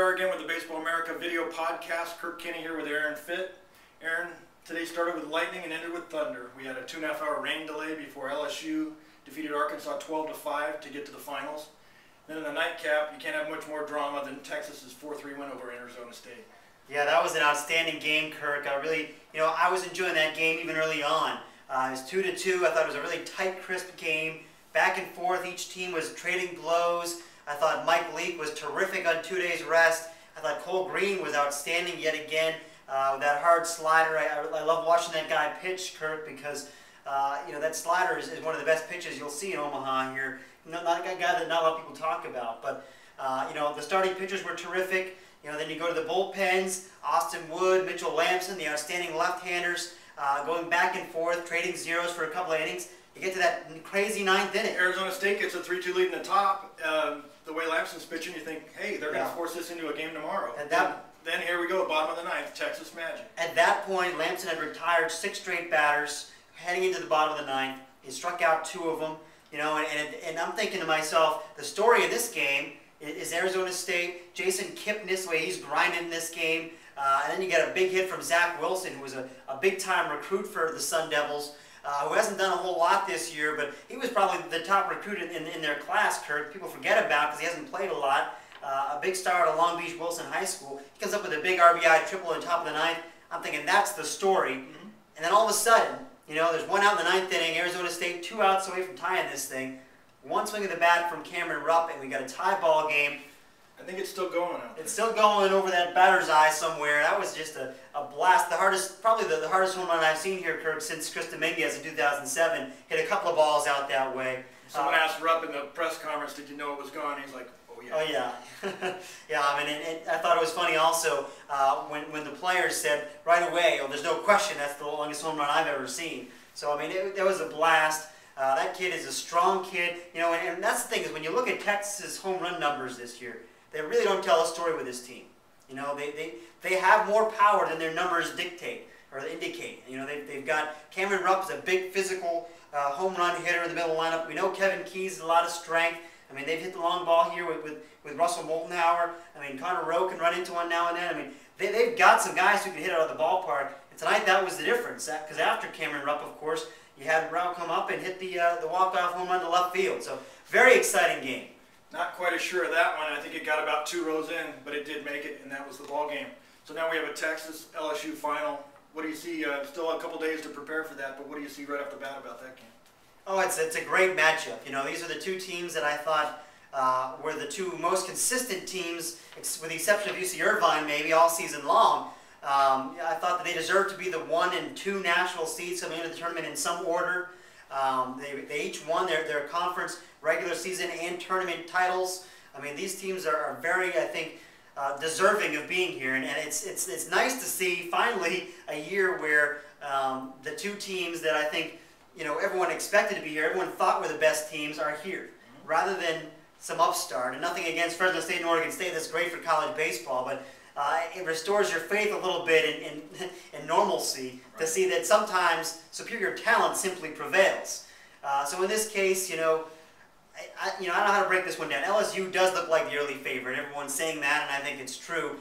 are again with the Baseball America video podcast. Kirk Kenney here with Aaron Fitt. Aaron, today started with lightning and ended with thunder. We had a 2.5-hour rain delay before LSU defeated Arkansas 12-5 to get to the finals. Then in the nightcap, you can't have much more drama than Texas's 4-3 win over Arizona State. Yeah, that was an outstanding game, Kirk. I was enjoying that game even early on. It was 2-2. I thought it was a really tight, crisp game. Back and forth, each team was trading blows. I thought Mike Leake was terrific on 2 days rest. I thought Cole Green was outstanding yet again. That hard slider, I love watching that guy pitch, Kirk, because that slider is one of the best pitches you'll see in Omaha here. Not a guy that not a lot of people talk about, but the starting pitchers were terrific. Then you go to the bullpens, Austin Wood, Mitchell Lamson, the outstanding left-handers, going back and forth, trading zeros for a couple of innings. You get to that crazy ninth inning. Arizona State gets a 3-2 lead in the top. The way Lamson's pitching, you think, hey, they're going to force this into a game tomorrow. Then here we go, bottom of the ninth, Texas Magic. At that point, Lamson had retired 6 straight batters heading into the bottom of the ninth. He struck out 2 of them. And I'm thinking to myself, the story of this game is Arizona State. Jason Kipnis, the way he's grinding in this game. And then you get a big hit from Zach Wilson, who was a big-time recruit for the Sun Devils, who hasn't done a whole lot this year, but he was probably the top recruit in their class, Kirk. People forget about because he hasn't played a lot. A big star at Long Beach Wilson High School. He comes up with a big RBI triple on top of the ninth. I'm thinking that's the story. And then all of a sudden, there's 1 out in the ninth inning. Arizona State 2 outs away from tying this thing. 1 swing of the bat from Cameron Rupp, and we got a tie ball game. I think it's still going out there. It's still going over that batter's eye somewhere. That was just a blast. Probably the hardest home run I've seen here, Kirk, since Chris Dominguez in 2007. Hit a couple of balls out that way. Someone asked Rupp in the press conference, did you know it was gone? He's like, oh yeah. Oh yeah. Yeah, and I thought it was funny also when the players said right away, oh, there's no question that's the longest home run I've ever seen. So, it was a blast. That kid is a strong kid. And that's the thing is when you look at Texas's home run numbers this year, they really don't tell a story with this team. They have more power than their numbers dictate or indicate. They've got Cameron Rupp is a big physical home run hitter in the middle of the lineup. We know Kevin Keys has a lot of strength. They've hit the long ball here with Russell Moltenhauer. Connor Rowe can run into one now and then. They've got some guys who can hit out of the ballpark. And tonight that was the difference, because after Cameron Rupp, of course, you had Rowe come up and hit the walk-off home run to left field. So very exciting game. Not quite as sure of that one. I think it got about 2 rows in, but it did make it, and that was the ball game. So now we have a Texas LSU final. What do you see? Still a couple days to prepare for that, but what do you see right off the bat about that game? Oh, it's a great matchup. These are the 2 teams that I thought were the 2 most consistent teams, with the exception of UC Irvine, maybe all season long. I thought that they deserved to be the 1 and 2 national seeds coming into the tournament in some order. They each won their conference regular season and tournament titles. These teams are very, I think, deserving of being here, and it's nice to see finally a year where the 2 teams that I think everyone expected to be here, everyone thought were the best teams, are here, rather than some upstart. And nothing against Fresno State and Oregon State, that's great for college baseball, but it restores your faith a little bit in normalcy to see that sometimes superior talent simply prevails. So in this case, I don't know how to break this one down. LSU does look like the early favorite. Everyone's saying that, and I think it's true.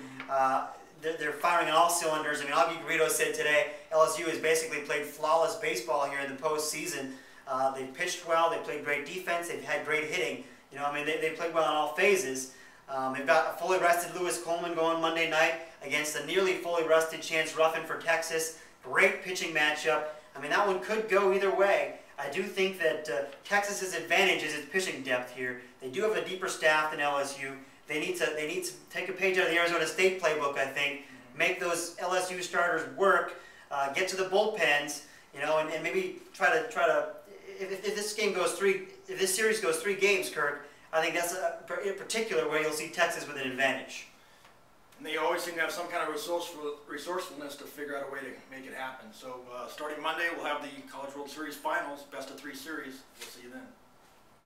They're firing on all cylinders. Augie Garrido said today LSU has basically played flawless baseball here in the postseason. They've pitched well. They played great defense. They've had great hitting. They played well in all phases. They've got a fully rested Lewis Coleman going Monday night against a nearly fully rested Chance Ruffin for Texas. Great pitching matchup. That one could go either way. I do think that Texas's advantage is its pitching depth here. They do have a deeper staff than LSU. They need to take a page out of the Arizona State playbook, I think. Make those LSU starters work. Get to the bullpens, and maybe try to. If this series goes 3 games, Kirk, I think that's in particular where you'll see Texas with an advantage. And they always seem to have some kind of resourcefulness to figure out a way to make it happen. So starting Monday, we'll have the College World Series Finals, best of 3 series. We'll see you then.